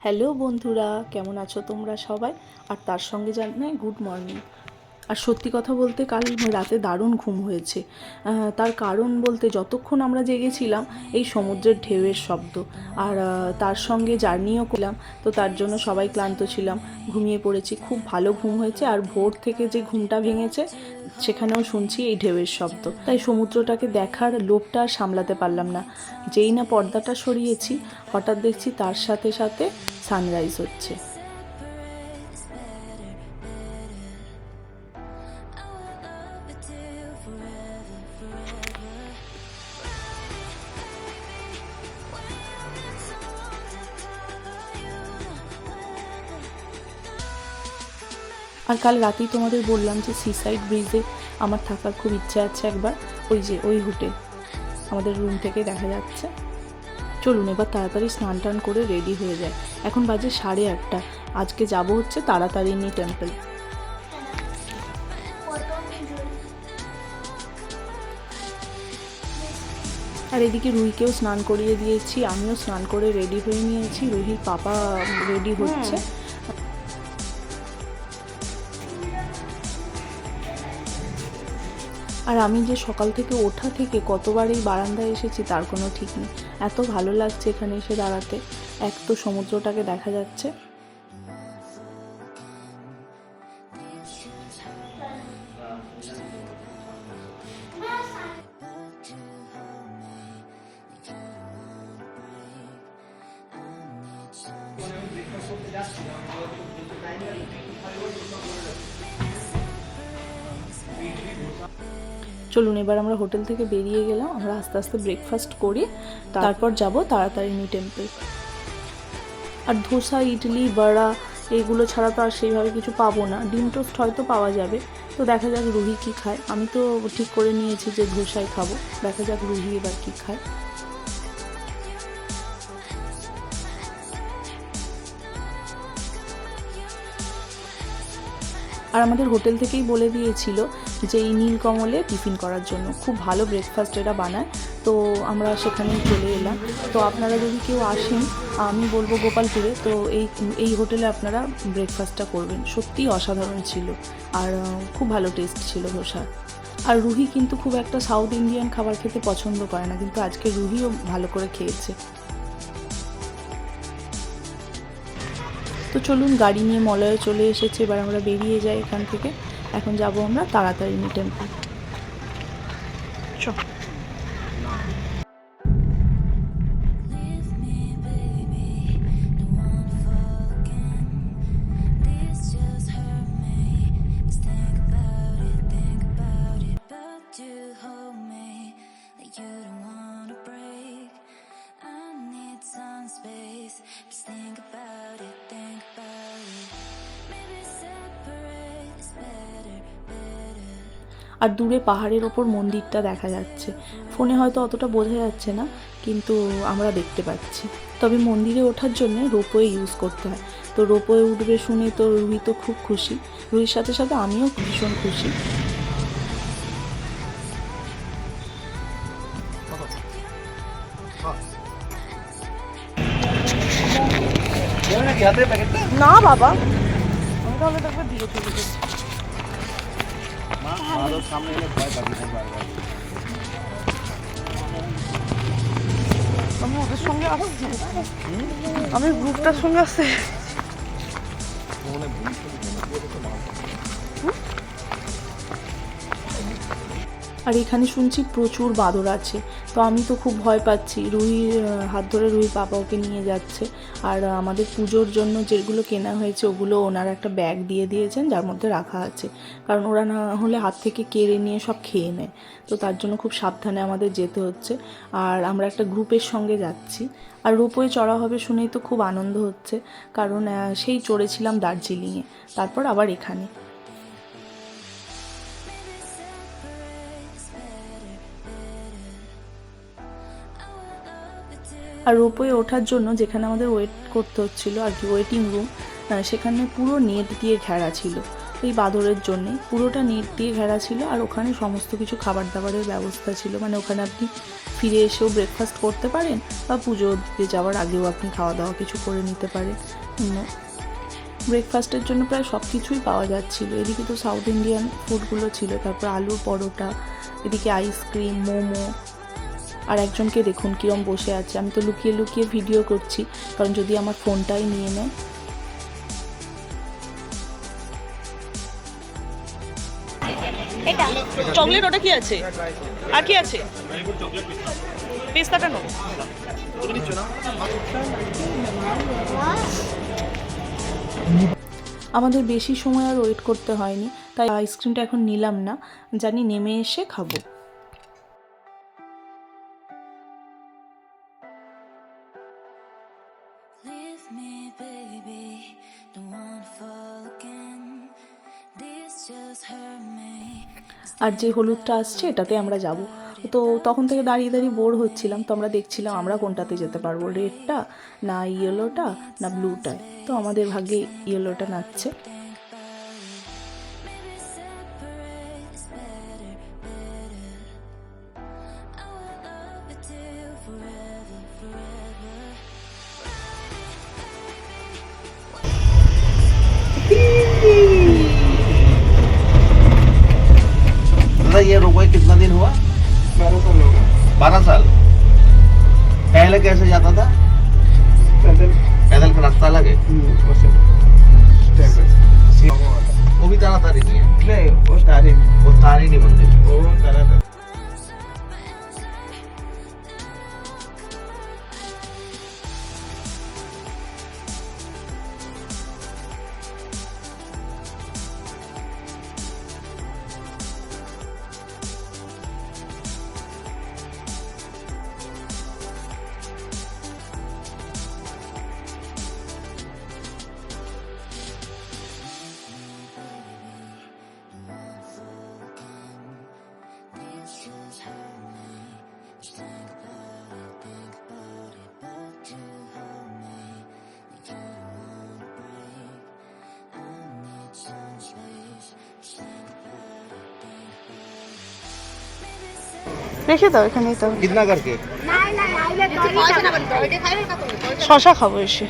Hello বন্ধুরা, কেমন আছো তোমরা সবাই? আর তার সঙ্গে জানাই গুড মর্নিং। আর সত্যি কথা বলতে কাল রাতে দারুণ ঘুম হয়েছে। তার কারণ বলতে যতক্ষণ আমরা জেগেছিলাম এই সমুদ্রের ঢেউয়ের শব্দ, আর তার সঙ্গে জার্নিও করলাম, তো তার জন্য সবাই ক্লান্ত ছিলাম, ঘুমিয়ে পড়েছি। খুব ভালো ঘুম হয়েছে, আর ভোর থেকে যে ঘুমটা ভেঙেছে সেখানেও শুনছি এই ঢেউয়ের শব্দ। তাই সমুদ্রটাকে দেখার লোভটা আর সামলাতে পারলাম না। যেই না পর্দাটা সরিয়েছি, হঠাৎ দেখছি তার সাথে সাথে সানরাইজ হচ্ছে। আর কাল রাতেই তোমাদের বললাম যে সিসাইড ব্রিজে আমার থাকার খুব ইচ্ছা আছে একবার। ওই যে ওই হোটেল আমাদের রুম থেকে দেখা যাচ্ছে। চলুন এবার তাড়াতাড়ি স্নান টান করে রেডি হয়ে যায়। এখন বাজে 8:30। আজকে যাব হচ্ছে তারাতারিণী টেম্পল। আর এদিকে রুহিকেও স্নান করিয়ে দিয়েছি, আমিও স্নান করে রেডি হয়ে নিয়েছি, রুহির পাপা রেডি হচ্ছে। আর আমি যে সকাল থেকে ওঠা থেকে কতবার এই বারান্দায় এসেছি তার কোনো ঠিক নেই। এত ভালো লাগছে এখানে এসে দাঁড়াতে। এক তো সমুদ্রটাকে দেখা যাচ্ছে, চলুন এবার আমরা হোটেল থেকে বেরিয়ে গেলাম। আমরা আস্তে আস্তে ব্রেকফাস্ট করি, তারপর যাব তারাতারিণী টেম্পল। আর ধোসা, ইডলি, বড়া এগুলো ছাড়া তো আর সেইভাবে কিছু পাবো না। ডিম টোস্ট হয়তো পাওয়া যাবে, তো দেখা যাক রুহি কী খায়। আমি তো ঠিক করে নিয়েছি যে ধোসাই খাবো, দেখা যাক রুহি এবার কী খায়। আর আমাদের হোটেল থেকেই বলে দিয়েছিল যে এই নীলকমলে টিফিন করার জন্য খুব ভালো ব্রেকফাস্ট এরা বানায়, তো আমরা সেখানেই চলে এলাম। তো আপনারা যদি কেউ আসেন, আমি বলবো গোপালপুরে, তো এই হোটেলে আপনারা ব্রেকফাস্টটা করবেন। সত্যিই অসাধারণ ছিল, আর খুব ভালো টেস্ট ছিল ধোসা। আর রুহি কিন্তু খুব একটা সাউথ ইন্ডিয়ান খাবার খেতে পছন্দ করে না, কিন্তু আজকে রুহিও ভালো করে খেয়েছে। তো চলুন, গাড়ি নিয়ে মলয়ে চলে এসেছে, এবার আমরা বেরিয়ে যাই এখান থেকে। এখন যাব আমরা তারাতারিণী টেম্পল। চল। আর দূরে পাহাড়ের ওপর মন্দিরটা দেখা যাচ্ছে। ফোনে হয়তো অতটা বোঝা যাচ্ছে না, কিন্তু আমরা দেখতে পাচ্ছি। তবে মন্দিরে ওঠার জন্য রোপওয়ে ইউজ করতে হয়। তো রোপওয়ে উঠবে শুনে তো রুহি তো খুব খুশি, রুহির সাথে সাথে আমিও ভীষণ খুশি। না বাবা, আমি তাহলে দেখবে দিয়ে চলে গেছি। আমি ওদের সঙ্গে আসছি, আমি গ্রুপটার সঙ্গে আসছি। আর এখানে শুনছি প্রচুর বাঁদর আছে, তো আমি তো খুব ভয় পাচ্ছি। রুহির হাত ধরে রুহির বাবা ওকে নিয়ে যাচ্ছে। আর আমাদের পুজোর জন্য যেগুলো কেনা হয়েছে ওগুলো ওনারা একটা ব্যাগ দিয়ে দিয়েছেন, যার মধ্যে রাখা আছে, কারণ ওরা না হলে হাত থেকে কেড়ে নিয়ে সব খেয়ে নেয়। তো তার জন্য খুব সাবধানে আমাদের যেতে হচ্ছে। আর আমরা একটা গ্রুপের সঙ্গে যাচ্ছি। আর রোপওয়ে চড়া হবে শুনেই তো খুব আনন্দ হচ্ছে, কারণ সেই চড়েছিলাম দার্জিলিংয়ে, তারপর আবার এখানে। আর রোপওয়ে ওঠার জন্য যেখানে আমাদের ওয়েট করতে হচ্ছিলো আর কি, ওয়েটিং রুম, সেখানে পুরো নেট দিয়ে ঘেরা ছিল। এই বাঁদরের জন্যেই। পুরোটা নেট দিয়ে ঘেরা ছিল, আর ওখানে সমস্ত কিছু খাবার দাবারের ব্যবস্থা ছিল। মানে ওখানে আপনি ফিরে এসেও ব্রেকফাস্ট করতে পারেন, বা পুজো দিতে যাওয়ার আগেও আপনি খাওয়া দাওয়া কিছু করে নিতে পারেন। ব্রেকফাস্টের জন্য প্রায় সব কিছুই পাওয়া যাচ্ছিলো। এদিকে তো সাউথ ইন্ডিয়ান ফুডগুলো ছিল, তারপর আলুর পরোটা, এদিকে আইসক্রিম, মোমো। আর একজনকে দেখুন কিরম বসে আছে। আমি তো লুকিয়ে লুকিয়ে ভিডিও করছি, কারণ যদি আমার ফোনটাই নিয়ে নেয়। চকলেট, ওটা কি আছে? আর কি আছে? পেস্তাটা নেবো। আমাদের বেশি সময় আর ওয়েট করতে হয়নি, তাই আইসক্রিমটা এখন নিলাম না, জানি নেমে এসে খাবো। আর যে হলুদটা আসছে এটাতে আমরা যাব। তো তখন থেকে দাঁড়িয়ে দাঁড়িয়ে বোর হচ্ছিলাম, তো আমরা দেখছিলাম আমরা কোনটাতে যেতে পারবো, রেডটা না ইয়েলোটা না ব্লুটায়। তো আমাদের ভাগ্যে ইয়েলোটা নাচছে। ये रुपये कितना दिन हुआ? 12 साल हो गए। 12 साल। पहले कैसे जाता था? पैदल। पैदल का रास्ता अलग है। वैसे स्टेप बाय स्टेप। वो भी तारातारी नहीं है। नहीं वो तारीख वो तारिणी मंदिर। वो तारा রেখে দাও এখানেই। তো कितना करके? শশা খাবো এসে।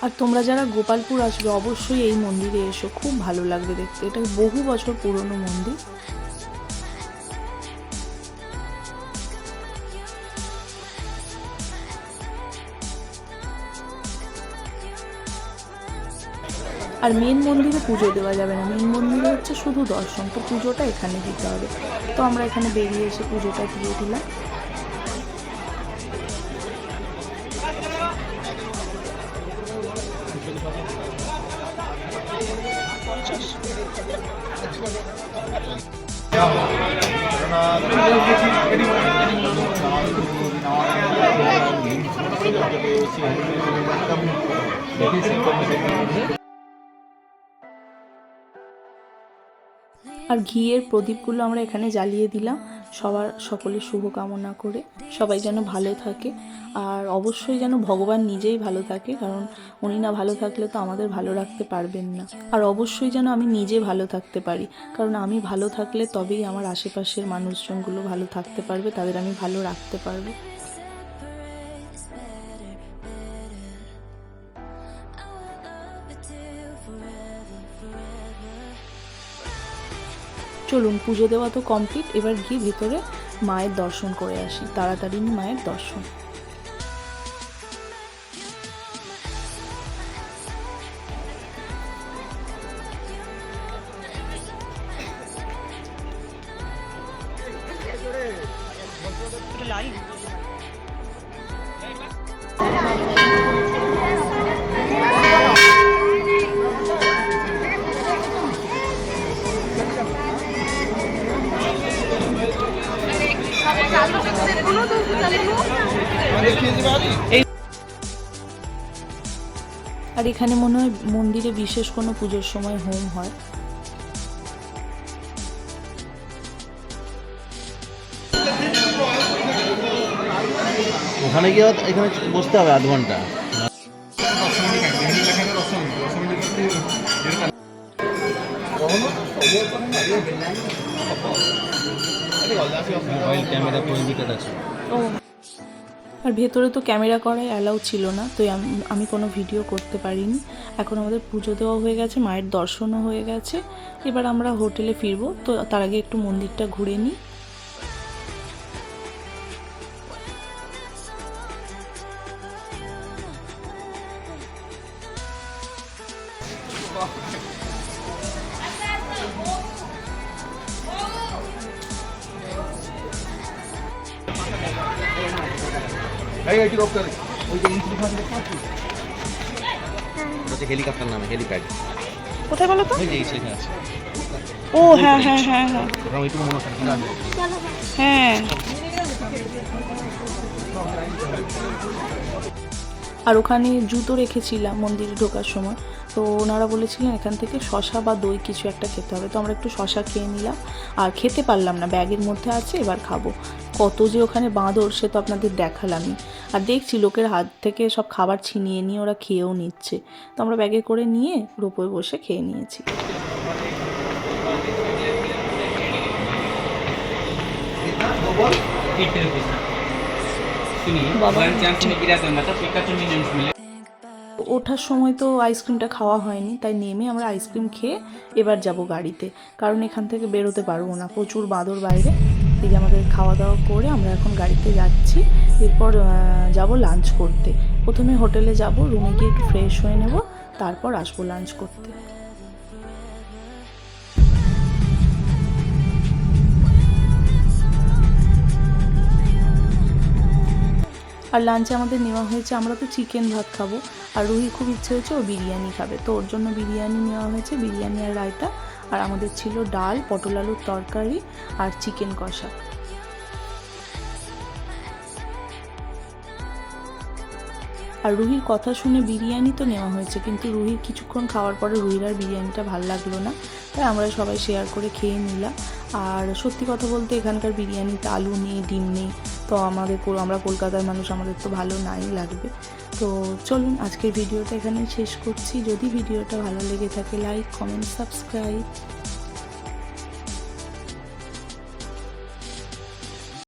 আর তোমরা যারা গোপালপুর আসবে অবশ্যই এই মন্দিরে এসো, খুব ভালো লাগবে দেখতে। এটা বহু বছর পুরনো মন্দির। আর মেন মন্দিরে পুজো দেওয়া যাবে না, মেন মন্দিরে হচ্ছে শুধু দর্শন, তো পুজোটা এখানে দিতে হবে। তো আমরা এখানে বেরিয়ে এসে পুজোটা দিয়ে দিলাম। আর ঘিয়ের প্রদীপগুলো আমরা এখানে জ্বালিয়ে দিলাম সকলের শুভকামনা করে, সবাই যেন ভালো থাকে। আর অবশ্যই যেন ভগবান নিজেই ভালো থাকে, কারণ উনি না ভালো থাকলে তো আমাদের ভালো রাখতে পারবেন না। আর অবশ্যই যেন আমি নিজে ভালো থাকতে পারি, কারণ আমি ভালো থাকলে তবেই আমার আশেপাশের মানুষজনগুলো ভালো থাকতে পারবে, তাদের আমি ভালো রাখতে পারবো। চলুন, পুজো দেওয়া তো কমপ্লিট, এবার গিয়ে ভিতরে মায়ের দর্শন করে আসি, তাড়াতাড়ি মায়ের দর্শন। আর এখানে মনে হয় মন্দিরে বিশেষ কোনো পুজোর সময় হোম হয়। ওখানে গিয়ে এখানে বসতে হবে আধ ঘন্টা। মোবাইল ক্যামেরা প্রহিবিটেড আছে। ও, আর ভেতরে তো ক্যামেরা করাই অ্যালাউ ছিল না, তো আমি কোনো ভিডিও করতে পারিনি। এখন আমাদের পুজো দেওয়া হয়ে গেছে, মায়ের দর্শনও হয়ে গেছে, এবার আমরা হোটেলে ফিরবো। তো তার আগে একটু মন্দিরটা ঘুরে নিই। হেলিকপ্টার নামে হেলিপ্যাড। কোথায় বলো তো? ওই যে সেখানে আছে। ও হ্যাঁ হ্যাঁ হ্যাঁ হ্যাঁ ওটা ওইটুকু মনে হচ্ছে না। হ্যাঁ। আর ওখানে জুতো রেখেছিলাম মন্দিরে ঢোকার সময়, তো ওনারা বলেছিলেন এখান থেকে শশা বা দই কিছু একটা খেতে হবে, তো আমরা একটু শশা খেয়ে নিলাম। আর খেতে পারলাম না, ব্যাগের মধ্যে আছে, এবার খাবো। কত যে ওখানে বাঁদর সে তো আপনাদের দেখালামই। আর দেখছি লোকের হাত থেকে সব খাবার ছিনিয়ে নিয়ে ওরা খেয়েও নিচ্ছে, তো আমরা ব্যাগে করে নিয়ে রোপে বসে খেয়ে নিয়েছি। ওঠার সময় তো আইসক্রিমটা খাওয়া হয়নি, তাই নেমে আমরা আইসক্রিম খেয়ে এবার যাব গাড়িতে, কারণ এখান থেকে বেরোতে পারবো না, প্রচুর বাঁদর বাইরে। এই যে আমাদের খাওয়া দাওয়া করে আমরা এখন গাড়িতে যাচ্ছি, এরপর যাব লাঞ্চ করতে। প্রথমে হোটেলে যাব, রুমে গিয়ে একটু ফ্রেশ হয়ে নেব, তারপর আসবো লাঞ্চ করতে। আর লাঞ্চে আমাদের নেওয়া হয়েছে, আমরা তো চিকেন ভাত খাবো, আর রুহি খুব ইচ্ছে হয়েছে ও বিরিয়ানি খাবে, তো ওর জন্য বিরিয়ানি নেওয়া হয়েছে, বিরিয়ানি আর রায়তা। আর আমাদের ছিল ডাল, পটল আলুর তরকারি আর চিকেন কষা। আর রুহির কথা শুনে বিরিয়ানি তো নেওয়া হয়েছে, কিন্তু রুহির কিছুক্ষণ খাওয়ার পরে রুহির আর বিরিয়ানিটা ভালো লাগলো না, তাই আমরা সবাই শেয়ার করে খেয়ে নিলাম। আর সত্যি কথা বলতে এখানকার বিরিয়ানিতে আলু নেই, ডিম নেই, তো আমরা কলকাতার মানুষ, আমাদের তো ভালো নাই লাগবে। তো চলুন আজকের ভিডিওটা এখানেই শেষ করছি। যদি ভিডিওটা ভালো লেগে থাকে লাইক, কমেন্ট, সাবস্ক্রাইব।